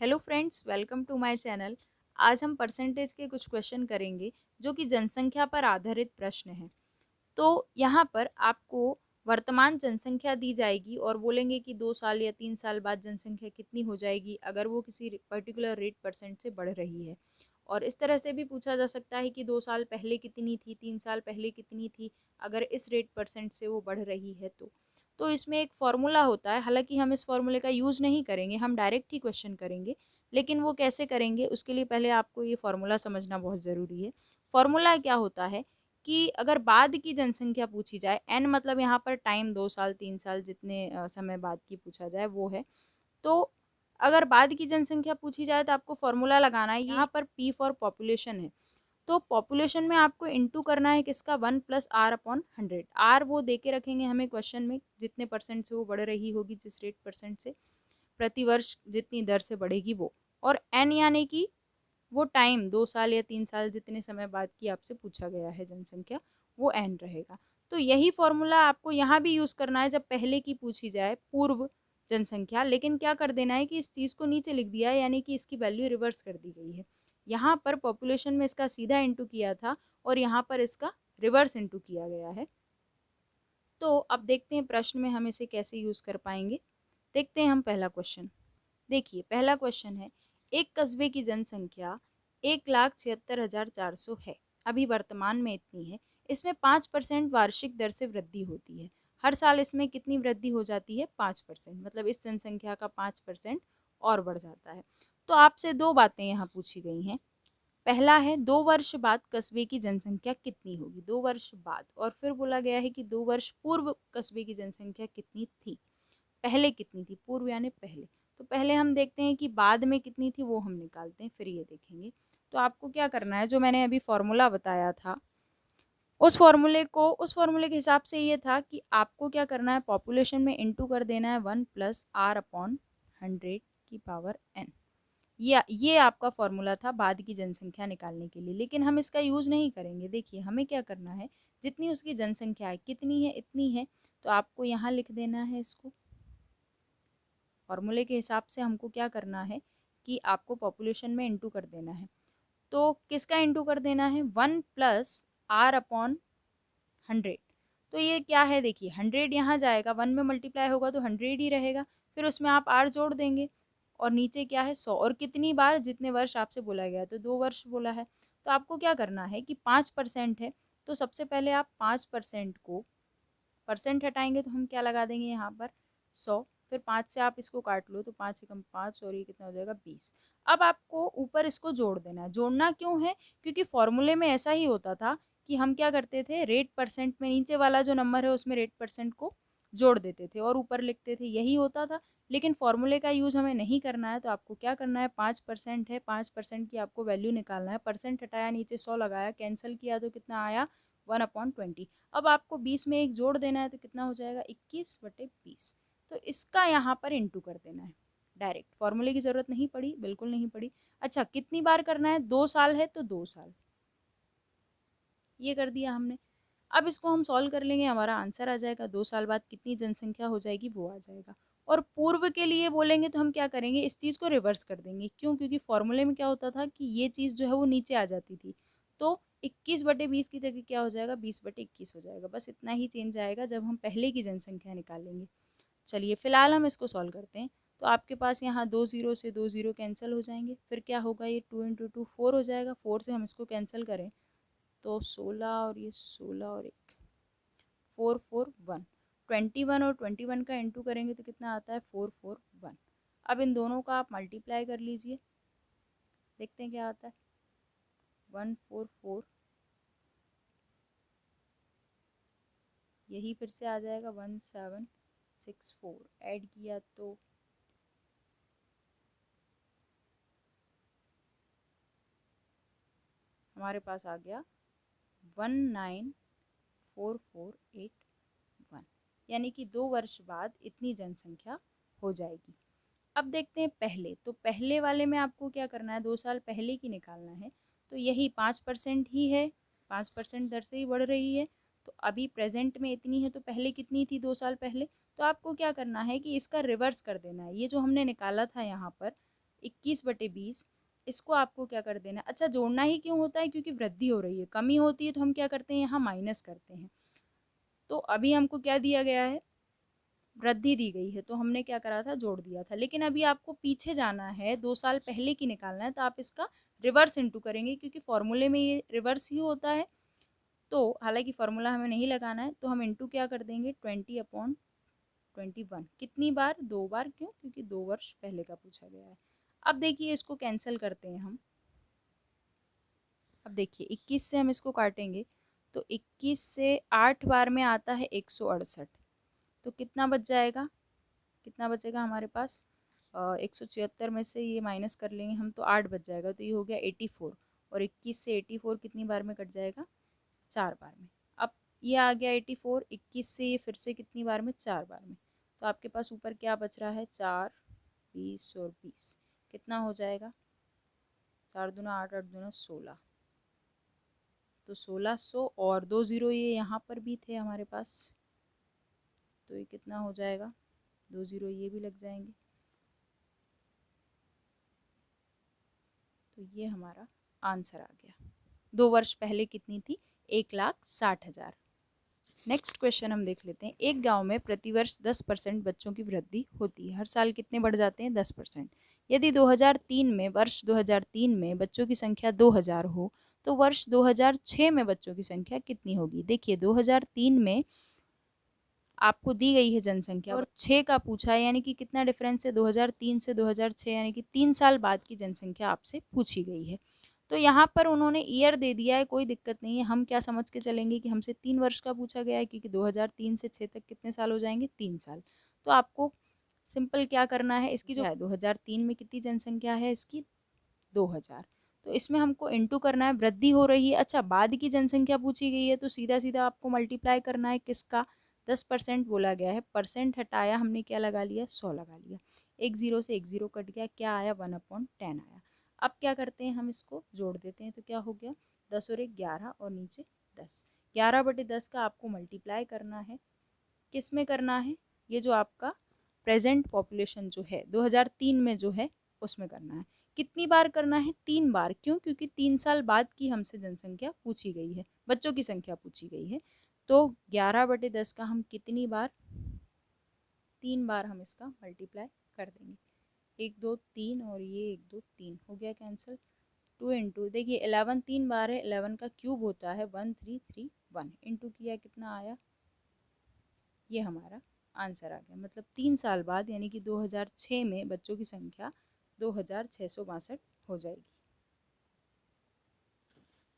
Hello friends, welcome to my channel. आज हम percentage के कुछ क्वेश्चन करेंगे जो कि जनसंख्या पर आधारित प्रश्न हैं। तो यहाँ पर आपको वर्तमान जनसंख्या दी जाएगी और बोलेंगे कि 2 साल या 3 साल बाद जनसंख्या कितनी हो जाएगी अगर वो किसी पर्टिकुलर रेट परसेंट से बढ़ रही है। और इस तरह से भी पूछा जा सकता है कि 2 साल पहले कितनी थी, 3 साल पहले कितनी थी, अगर इस रेट परसेंट से वो बढ़ रही है तो इसमें एक फॉर्मूला होता है। हालांकि हम इस फॉर्मूले का यूज़ नहीं करेंगे, हम डायरेक्ट ही क्वेश्चन करेंगे। लेकिन वो कैसे करेंगे उसके लिए पहले आपको ये फॉर्मूला समझना बहुत ज़रूरी है। फॉर्मूला क्या होता है कि अगर बाद की जनसंख्या पूछी जाए, एन मतलब यहाँ पर टाइम 2 साल 3 साल जितने समय बाद की पूछा जाए वो है। तो अगर बाद की जनसंख्या पूछी जाए तो आपको फॉर्मूला लगाना है। यहाँ पर पी फॉर पॉपुलेशन है, तो पॉपुलेशन में आपको इंटू करना है किसका, 1+r/100। आर वो दे के रखेंगे हमें क्वेश्चन में, जितने परसेंट से वो बढ़ रही होगी, जिस रेट परसेंट से प्रतिवर्ष जितनी दर से बढ़ेगी वो। और एन यानी कि वो टाइम 2 साल या 3 साल जितने समय बाद की आपसे पूछा गया है जनसंख्या, वो एन रहेगा। तो यही फॉर्मूला आपको यहाँ भी यूज़ करना है जब पहले की पूछी जाए पूर्व जनसंख्या। लेकिन क्या कर देना है कि इस चीज़ को नीचे लिख दिया है, यानी कि इसकी वैल्यू रिवर्स कर दी गई है। यहाँ पर पॉपुलेशन में इसका सीधा इंटू किया था और यहाँ पर इसका रिवर्स इंटू किया गया है। तो अब देखते हैं प्रश्न में हम इसे कैसे यूज़ कर पाएंगे। देखते हैं हम पहला क्वेश्चन। देखिए पहला क्वेश्चन है, एक कस्बे की जनसंख्या 1,76,400 है, अभी वर्तमान में इतनी है। इसमें 5% वार्षिक दर से वृद्धि होती है। हर साल इसमें कितनी वृद्धि हो जाती है? 5%। मतलब इस जनसंख्या का 5% और बढ़ जाता है। तो आपसे दो बातें यहाँ पूछी गई हैं। पहला है 2 वर्ष बाद कस्बे की जनसंख्या कितनी होगी, 2 वर्ष बाद। और फिर बोला गया है कि 2 वर्ष पूर्व कस्बे की जनसंख्या कितनी थी, पहले कितनी थी, पूर्व यानी पहले। तो पहले हम देखते हैं कि बाद में कितनी थी, वो हम निकालते हैं, फिर ये देखेंगे। तो आपको क्या करना है, जो मैंने अभी फॉर्मूला बताया था उस फॉर्मूले के हिसाब से ये था कि आपको क्या करना है, पॉपुलेशन में इंटू कर देना है 1+r/100 की पावर n। ये आपका फॉर्मूला था बाद की जनसंख्या निकालने के लिए, लेकिन हम इसका यूज़ नहीं करेंगे। देखिए हमें क्या करना है, जितनी उसकी जनसंख्या है कितनी है, इतनी है, तो आपको यहाँ लिख देना है इसको। फॉर्मूले के हिसाब से हमको क्या करना है कि आपको पॉपुलेशन में इंटू कर देना है। तो किसका इंटू कर देना है, 1+r/100। तो ये क्या है, देखिए 100 यहाँ जाएगा, 1 में मल्टीप्लाई होगा तो 100 ही रहेगा। फिर उसमें आप r जोड़ देंगे और नीचे क्या है 100। और कितनी बार, जितने वर्ष आपसे बोला गया, तो 2 वर्ष बोला है। तो आपको क्या करना है कि 5% है, तो सबसे पहले आप 5% को परसेंट हटाएंगे तो हम क्या लगा देंगे यहाँ पर 100। फिर 5 से आप इसको काट लो तो 5 से कम 5 और ये कितना हो जाएगा 20। अब आपको ऊपर इसको जोड़ देना है। जोड़ना क्यों है, क्योंकि फॉर्मूले में ऐसा ही होता था कि हम क्या करते थे, रेट परसेंट में नीचे वाला जो नंबर है उसमें रेट परसेंट को जोड़ देते थे और ऊपर लिखते थे, यही होता था। लेकिन फॉर्मूले का यूज़ हमें नहीं करना है, तो आपको क्या करना है, 5% है, 5% की आपको वैल्यू निकालना है। परसेंट हटाया, नीचे 100 लगाया, कैंसिल किया तो कितना आया, 1/20। अब आपको 20 में एक जोड़ देना है तो कितना हो जाएगा, 21/20। तो इसका यहाँ पर इंटू कर देना है डायरेक्ट, फॉर्मूले की ज़रूरत नहीं पड़ी, बिल्कुल नहीं पड़ी। अच्छा, कितनी बार करना है, 2 साल है तो 2 साल, ये कर दिया हमने। अब इसको हम सॉल्व कर लेंगे, हमारा आंसर आ जाएगा। 2 साल बाद कितनी जनसंख्या हो जाएगी, वो आ जाएगा। और पूर्व के लिए बोलेंगे तो हम क्या करेंगे, इस चीज़ को रिवर्स कर देंगे। क्यों, क्योंकि फॉर्मूले में क्या होता था कि ये चीज़ जो है वो नीचे आ जाती थी। तो 21/20 की जगह क्या हो जाएगा, 20/21 हो जाएगा। बस इतना ही चेंज आएगा जब हम पहले की जनसंख्या निकालेंगे। चलिए फिलहाल हम इसको सॉल्व करते हैं। तो आपके पास यहाँ 2 जीरो से 2 जीरो कैंसिल हो जाएंगे। फिर क्या होगा, ये 2 × 2 4 हो जाएगा। 4 से हम इसको कैंसिल करें तो 16 और ये 16 और 1, 4 4 1, 21 और 21 का इंटू करेंगे तो कितना आता है, 4 4 1। अब इन दोनों का आप मल्टीप्लाई कर लीजिए, देखते हैं क्या आता है। 144, यही फिर से आ जाएगा 1764। ऐड किया तो हमारे पास आ गया 194,481, यानी कि 2 वर्ष बाद इतनी जनसंख्या हो जाएगी। अब देखते हैं पहले। तो पहले वाले में आपको क्या करना है, 2 साल पहले की निकालना है। तो यही 5% ही है, 5% दर से ही बढ़ रही है। तो अभी प्रेजेंट में इतनी है, तो पहले कितनी थी, 2 साल पहले। तो आपको क्या करना है कि इसका रिवर्स कर देना है। ये जो हमने निकाला था यहाँ पर, 21/20, इसको आपको क्या कर देना है, अच्छा जोड़ना ही क्यों होता है, क्योंकि वृद्धि हो रही है, कमी होती है तो हम क्या करते हैं, यहाँ माइनस करते हैं। तो अभी हमको क्या दिया गया है, वृद्धि दी गई है, तो हमने क्या करा था, जोड़ दिया था। लेकिन अभी आपको पीछे जाना है, 2 साल पहले की निकालना है, तो आप इसका रिवर्स इंटू करेंगे, क्योंकि फॉर्मूले में ये रिवर्स ही होता है। तो हालांकि फॉर्मूला हमें नहीं लगाना है, तो हम इंटू क्या कर देंगे, 20/21। कितनी बार, 2 बार। क्यों, क्योंकि 2 वर्ष पहले का पूछा गया है। अब देखिए इसको कैंसिल करते हैं हम। अब देखिए 21 से हम इसको काटेंगे, तो 21 से 8 बार में आता है 168। तो कितना बच जाएगा, कितना बचेगा हमारे पास, 176 में से ये माइनस कर लेंगे हम, तो 8 बच जाएगा, तो ये हो गया 84। और 21 से 84 कितनी बार में कट जाएगा, 4 बार में। अब ये आ गया 84, 21 से ये फिर से कितनी बार में, 4 बार में। तो आपके पास ऊपर क्या बच रहा है, 4, 20 और 20, कितना हो जाएगा, 4 दूना 8, 8 दूना 16, तो 1600, और 2 ज़ीरो ये यहाँ पर भी थे हमारे पास, तो ये कितना हो जाएगा, 2 ज़ीरो ये भी लग जाएंगे। तो ये हमारा आंसर आ गया। 2 वर्ष पहले कितनी थी, 1,60,000। नेक्स्ट क्वेश्चन हम देख लेते हैं। एक गांव में प्रतिवर्ष 10% बच्चों की वृद्धि होती है, हर साल कितने बढ़ जाते हैं, 10%। यदि 2003 में, वर्ष 2003 में बच्चों की संख्या 2000 हो, तो वर्ष 2006 में बच्चों की संख्या कितनी होगी। देखिए 2003 में आपको दी गई है जनसंख्या और 6 का पूछा है, यानी कि कितना डिफरेंस है, 2003 से 2006, यानी कि 3 साल बाद की जनसंख्या आपसे पूछी गई है। तो यहाँ पर उन्होंने ईयर दे दिया है, कोई दिक्कत नहीं है। हम क्या समझ के चलेंगे कि हमसे 3 वर्ष का पूछा गया है, क्योंकि 2003 से 6 तक कितने साल हो जाएंगे, 3 साल। तो आपको सिंपल क्या करना है, इसकी जो है 2003 में कितनी जनसंख्या है इसकी, 2000। तो इसमें हमको इंटू करना है, वृद्धि हो रही है, अच्छा बाद की जनसंख्या पूछी गई है, तो सीधा सीधा आपको मल्टीप्लाई करना है किसका, 10% बोला गया है, परसेंट हटाया हमने, क्या लगा लिया, 100 लगा लिया। एक जीरो से एक जीरो कट गया, क्या आया, 1/10 आया। अब क्या करते हैं, हम इसको जोड़ देते हैं, तो क्या हो गया, 10 और 1 11, और नीचे 10। 11/10 का आपको मल्टीप्लाई करना है, किस में करना है, ये जो आपका प्रेजेंट पॉपुलेशन जो है 2003 में जो है उसमें करना है। कितनी बार करना है, 3 बार। क्यों, क्योंकि 3 साल बाद की हमसे जनसंख्या पूछी गई है, बच्चों की संख्या पूछी गई है। तो 11/10 का हम कितनी बार, 3 बार हम इसका मल्टीप्लाई कर देंगे। 1 2 3 और ये 1 2 3 हो गया कैंसिल। 2 इंटू, देखिए 11 3 बार है, 11 का क्यूब होता है 1331, इंटू किया कितना आया, ये हमारा आंसर आ गया। मतलब 3 साल बाद, यानी कि 2006 में बच्चों की संख्या 2662 हो जाएगी।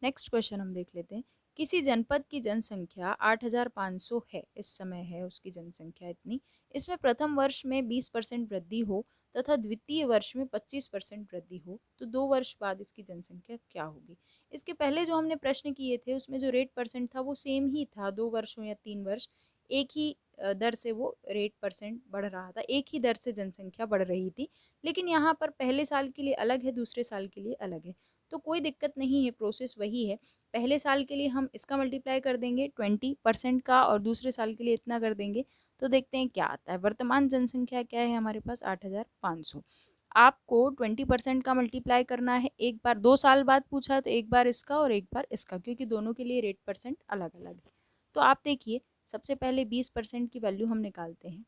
नेक्स्ट क्वेश्चन हम देख लेते हैं। किसी जनपद की जनसंख्या 8500 है, इस समय है उसकी जनसंख्या इतनी। इसमें प्रथम वर्ष में 20% वृद्धि हो तथा द्वितीय वर्ष में 25% वृद्धि हो, तो 2 वर्ष बाद इसकी जनसंख्या क्या होगी। इसके पहले जो हमने प्रश्न किए थे उसमें जो रेट परसेंट था वो सेम ही था, 2 वर्षों या 3 वर्ष, एक ही दर से वो रेट परसेंट बढ़ रहा था, एक ही दर से जनसंख्या बढ़ रही थी। लेकिन यहाँ पर पहले साल के लिए अलग है, दूसरे साल के लिए अलग है, तो कोई दिक्कत नहीं है, प्रोसेस वही है। पहले साल के लिए हम इसका मल्टीप्लाई कर देंगे 20% का, और दूसरे साल के लिए इतना कर देंगे, तो देखते हैं क्या आता है। वर्तमान जनसंख्या क्या है हमारे पास, 8500। आपको 20% का मल्टीप्लाई करना है, एक बार 2 साल बाद पूछा तो एक बार इसका और एक बार इसका, क्योंकि दोनों के लिए रेट परसेंट अलग अलग है। तो आप देखिए सबसे पहले 20% की वैल्यू हम निकालते हैं,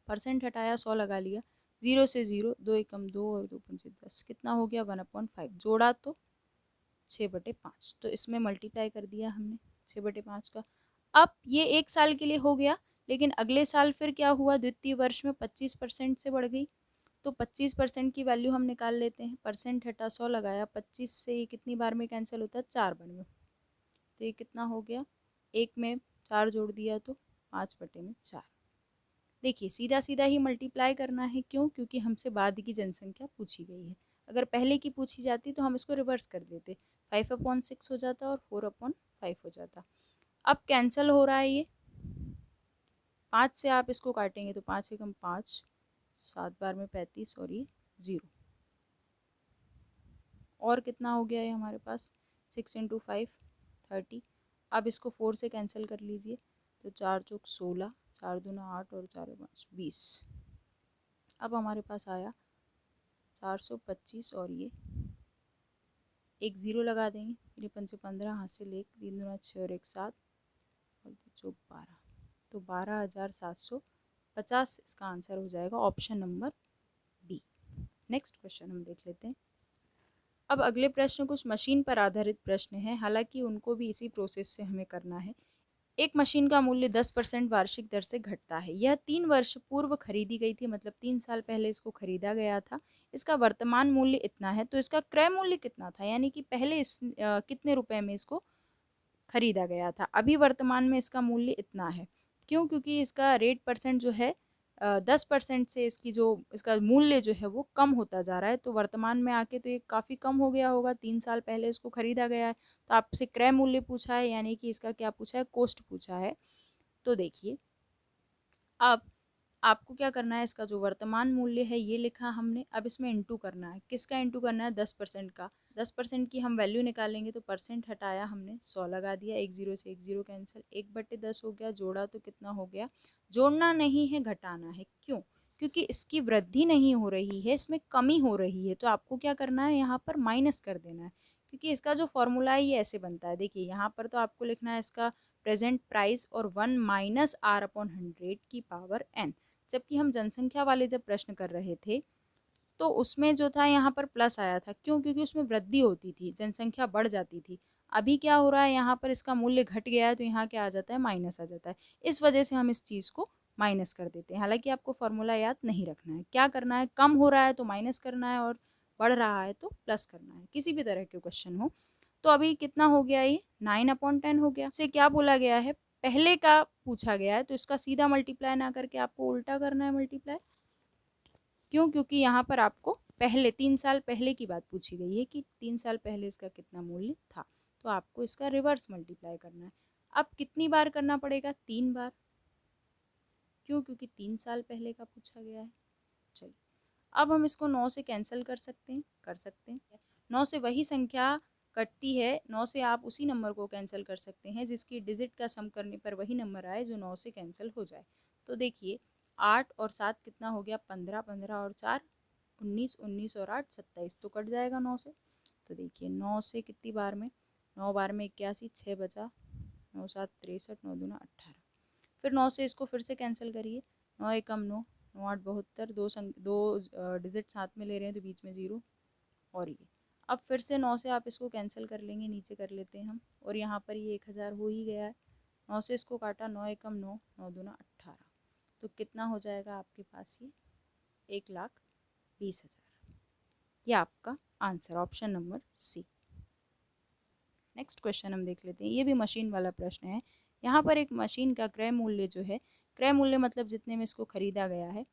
परसेंट हटाया 100 लगा लिया, 0 से 0, 2 एकम 2 और 2 पंचे 10, कितना हो गया, 1/5। जोड़ा तो 6/5, तो इसमें मल्टीप्लाई कर दिया हमने 6/5 का। अब ये एक साल के लिए हो गया, लेकिन अगले साल फिर क्या हुआ, द्वितीय वर्ष में 25% से बढ़ गई, तो 25% की वैल्यू हम निकाल लेते हैं। परसेंट हटा 100 लगाया, 25 से ये कितनी बार में कैंसिल होता है, 4 बार में, तो ये कितना हो गया, एक में 4 जोड़ दिया तो 5/4। देखिए सीधा सीधा ही मल्टीप्लाई करना है, क्यों, क्योंकि हमसे बाद की जनसंख्या पूछी गई है। अगर पहले की पूछी जाती तो हम इसको रिवर्स कर देते, 5/6 हो जाता और 4/5 हो जाता। अब कैंसिल हो रहा है ये, 5 से आप इसको काटेंगे तो 5 एकम 5, 7 बार में 35 और ये 0, और कितना हो गया है हमारे पास, 6 इंटू 5 30। अब इसको 4 से कैंसिल कर लीजिए, तो 4 चौक 16, 4 दूना 8 और 4 5 20। अब हमारे पास आया 425 और ये एक ज़ीरो लगा देंगे, फिर 5 15 हाथ से 1 3 दूना 6 और 1 7 और 2 12, तो 12,750 इसका आंसर हो जाएगा option number B. Next question हम देख लेते हैं। अब अगले प्रश्न कुछ मशीन पर आधारित प्रश्न है, हालांकि उनको भी इसी प्रोसेस से हमें करना है। एक मशीन का मूल्य 10% वार्षिक दर से घटता है। यह 3 वर्ष पूर्व खरीदी गई थी, मतलब 3 साल पहले इसको खरीदा गया था। इसका वर्तमान मूल्य इतना है, तो इसका क्रय मूल्य कितना था, यानी कि पहले कितने रुपए में इसको खरीदा गया था। अभी वर्तमान में इसका मूल्य इतना है। क्यों? क्योंकि इसका रेट परसेंट जो है 10% से इसका मूल्य जो है वो कम होता जा रहा है। तो वर्तमान में आके तो ये काफ़ी कम हो गया होगा, 3 साल पहले इसको खरीदा गया है। तो आपसे क्रय मूल्य पूछा है, यानी कि इसका क्या पूछा है, कॉस्ट पूछा है। तो देखिए अब आपको क्या करना है, इसका जो वर्तमान मूल्य है ये लिखा हमने, अब इसमें इंटू करना है। किसका इंटू करना है? 10% का। 10% की हम वैल्यू निकालेंगे, तो परसेंट हटाया हमने, 100 लगा दिया, एक जीरो से एक जीरो कैंसिल, 1/10 हो गया, जोड़ा तो कितना हो गया, जोड़ना नहीं है घटाना है। क्यों? क्योंकि इसकी वृद्धि नहीं हो रही है, इसमें कमी हो रही है। तो आपको क्या करना है, यहाँ पर माइनस कर देना है, क्योंकि इसका जो फॉर्मूला है ये ऐसे बनता है। देखिए यहाँ पर तो आपको लिखना है इसका प्रेजेंट प्राइस और 1 माइनस आर अपॉन 100 की पावर n। जबकि हम जनसंख्या वाले जब प्रश्न कर रहे थे तो उसमें जो था यहाँ पर प्लस आया था। क्यों? क्योंकि उसमें वृद्धि होती थी, जनसंख्या बढ़ जाती थी। अभी क्या हो रहा है, यहाँ पर इसका मूल्य घट गया है, तो यहाँ क्या आ जाता है, माइनस आ जाता है। इस वजह से हम इस चीज़ को माइनस कर देते हैं। हालांकि आपको फॉर्मूला याद नहीं रखना है। क्या करना है, कम हो रहा है तो माइनस करना है और बढ़ रहा है तो प्लस करना है, किसी भी तरह के क्वेश्चन हो। तो अभी कितना हो गया, ये 9/10 हो गया। से क्या बोला गया है, पहले का पूछा गया है, तो इसका सीधा मल्टीप्लाई ना करके आपको उल्टा करना है मल्टीप्लाई। क्यों? क्योंकि यहाँ पर आपको पहले 3 साल पहले की बात पूछी गई है कि 3 साल पहले इसका कितना मूल्य था, तो आपको इसका रिवर्स मल्टीप्लाई करना है। अब कितनी बार करना पड़ेगा, 3 बार। क्यों? क्योंकि 3 साल पहले का पूछा गया है। चलिए अब हम इसको 9 से कैंसिल कर सकते हैं, 9 से वही संख्या कटती है, 9 से आप उसी नंबर को कैंसिल कर सकते हैं जिसकी डिजिट का सम करने पर वही नंबर आए जो 9 से कैंसिल हो जाए। तो देखिए 8 और 7 कितना हो गया, 15, 15 और 4 19, 19 और 8 27, तो कट जाएगा 9 से। तो देखिए 9 से कितनी बार में, 9 बार में 81, 6 बचा, 9 7 63, 9 दूना 18। फिर 9 से इसको फिर से कैंसिल करिए, 9 एकम 9, 9 8 72, दो डिजिट साथ में ले रहे हैं तो बीच में जीरो और ये। अब फिर से 9 से आप इसको कैंसिल कर लेंगे, नीचे कर लेते हैं हम, और यहाँ पर ये 1000 हो ही गया है। 9 से इसको काटा, 9 एकम 9, 9 दूना 18, तो कितना हो जाएगा आपके पास, ये 1,20,000। ये आपका answer option number C. Next question हम देख लेते हैं। ये भी मशीन वाला प्रश्न है। यहाँ पर एक मशीन का क्रय मूल्य जो है, क्रय मूल्य मतलब जितने में इसको खरीदा गया है,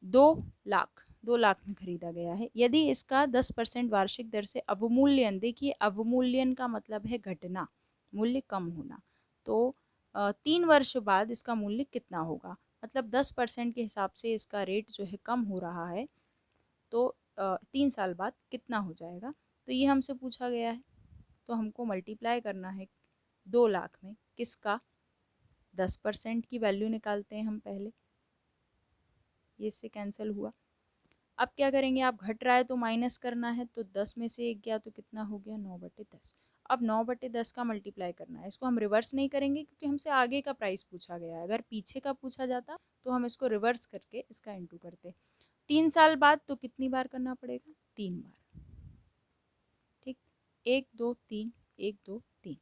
2 लाख, 2 लाख में खरीदा गया है। यदि इसका 10% वार्षिक दर से अवमूल्यन, देखिए अवमूल्यन का मतलब है घटना, मूल्य कम होना, तो 3 वर्ष बाद इसका मूल्य कितना होगा, मतलब 10% के हिसाब से इसका रेट जो है कम हो रहा है, तो 3 साल बाद कितना हो जाएगा। तो ये हमसे पूछा गया है, तो हमको मल्टीप्लाई करना है 2 लाख में, किसका, 10% की वैल्यू निकालते हैं हम पहले, ये इससे कैंसिल हुआ। अब क्या करेंगे, आप घट रहा है तो माइनस करना है, तो 10 में से 1 गया तो कितना हो गया, 9/10। अब 9/10 का मल्टीप्लाई करना है। इसको हम रिवर्स नहीं करेंगे क्योंकि हमसे आगे का प्राइस पूछा गया है। अगर पीछे का पूछा जाता तो हम इसको रिवर्स करके इसका इंटू करते। 3 साल बाद तो कितनी बार करना पड़ेगा, 3 बार। ठीक, 1 2 3, 1 2 3,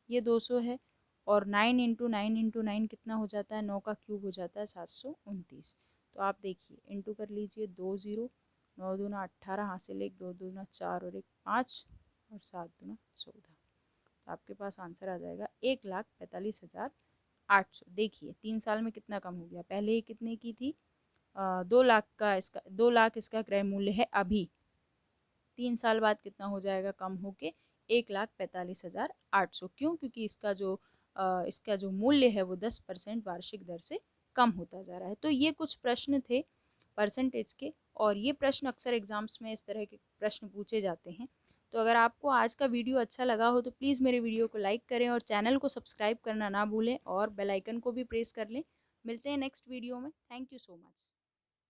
ये 200 है, और 9 × 9 × 9 कितना हो जाता है, 9 का क्यूब हो जाता है 729। तो आप देखिए इंटू कर लीजिए, 2 0, 9 दूना 18, हासिल 1, 2 दूना 4 और 1 5 और 7 दूना 14। तो आपके पास आंसर आ जाएगा 1,45,800। देखिए 3 साल में कितना कम हो गया, पहले ही कितने की थी, 2 लाख का, इसका 2 लाख इसका क्रय मूल्य है अभी, 3 साल बाद कितना हो जाएगा कम होके, 1,45,800। क्यों? क्योंकि इसका जो मूल्य है वो 10% वार्षिक दर से कम होता जा रहा है। तो ये कुछ प्रश्न थे परसेंटेज के, और ये प्रश्न अक्सर एग्जाम्स में इस तरह के प्रश्न पूछे जाते हैं। तो अगर आपको आज का वीडियो अच्छा लगा हो तो प्लीज़ मेरे वीडियो को लाइक करें और चैनल को सब्सक्राइब करना ना भूलें और बेल आइकन को भी प्रेस कर लें। मिलते हैं नेक्स्ट वीडियो में। Thank you so much.